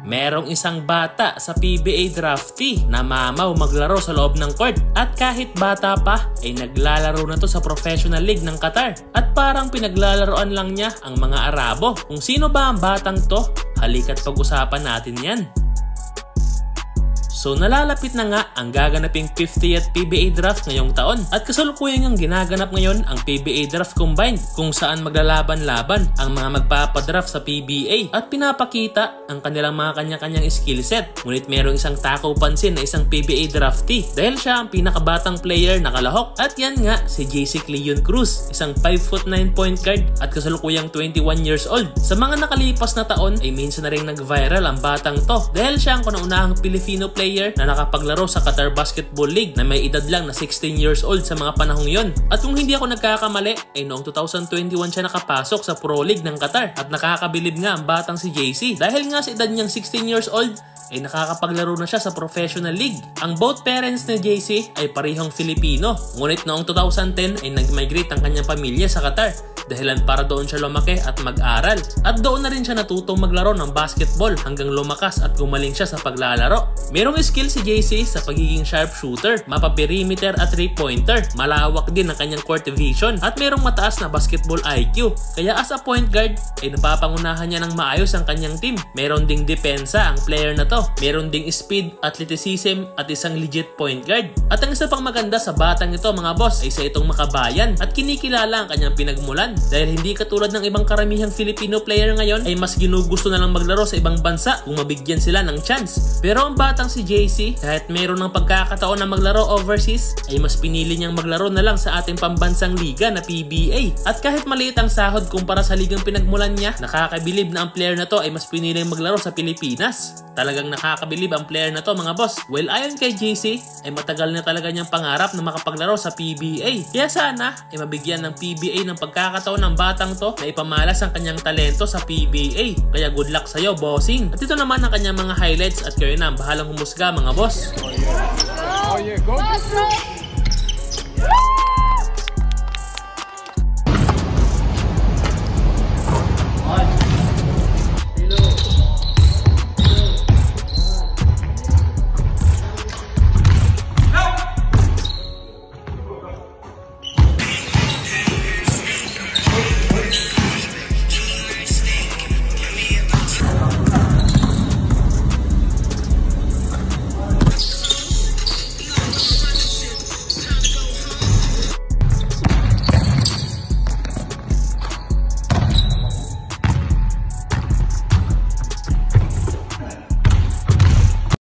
Merong isang bata sa PBA draftee na mamaw maglaro sa loob ng court at kahit bata pa ay naglalaro na to sa professional league ng Qatar at parang pinaglalaroan lang niya ang mga Arabo. Kung sino ba ang batang to? Halika't pag-usapan natin yan. So nalalapit na nga ang gaganaping 50th PBA draft ngayong taon at kasalukuyan ang ginaganap ngayon ang PBA draft combined kung saan maglalaban-laban ang mga magpapadraft sa PBA at pinapakita ang kanilang mga kanya-kanyang skill set. Ngunit merong isang takaw pansin na isang PBA draftee dahil siya ang pinakabatang player na kalahok at yan nga si JC Cleon Cruz, isang 5'9" point guard at kasalukuyang 21 years old. Sa mga nakalipas na taon ay minsan na rin nag-viral ang batang to dahil siya ang kauna-unahang Filipino player na nakapaglaro sa Qatar Basketball League na may edad lang na 16 years old sa mga panahong yon. At kung hindi ako nagkakamali, ay noong 2021 siya nakapasok sa Pro League ng Qatar at nakakabilib nga ang batang si JC dahil nga sa edad niyang 16 years old ay nakakapaglaro na siya sa professional league. Ang both parents ni JC ay parehong Filipino, ngunit noong 2010 ay nag-migrate ang kanyang pamilya sa Qatar dahilan para doon siya lumaki at mag-aral at doon na rin siya natutong maglaro ng basketball hanggang lumakas at gumaling siya sa paglalaro. Merong skill si JC sa pagiging sharpshooter, mapa-perimeter at 3-pointer. Malawak din ang kanyang court vision at merong mataas na basketball IQ. Kaya as a point guard ay napapangunahan niya ng maayos ang kanyang team. Meron ding depensa ang player na to. Meron ding speed, athleticism at isang legit point guard. At ang isa pang maganda sa batang ito mga boss ay sa itong makabayan at kinikilala ang kanyang pinagmulan. Dahil hindi katulad ng ibang karamihang Filipino player ngayon ay mas ginugusto na lang maglaro sa ibang bansa kung mabigyan sila ng chance. Pero ang batang si JC kahit meron ng pagkakataon na maglaro overseas ay mas pinili niyang maglaro na lang sa ating pambansang liga na PBA. At kahit maliit ang sahod kumpara sa ligang pinagmulan niya, nakakabilib na ang player na to ay mas pinili maglaro sa Pilipinas. Talagang nakakabilib ang player na to mga boss. Well, ayon kay JC ay matagal na talaga niyang pangarap na makapaglaro sa PBA. Kaya sana ay mabigyan ng PBA ng pagkakataon ng batang to na ipamalas ang kanyang talento sa PBA. Kaya good luck sa'yo bossing. At ito naman ang kanyang mga highlights at kayo na ang bahalang humusga mga boss. Oh yeah, go.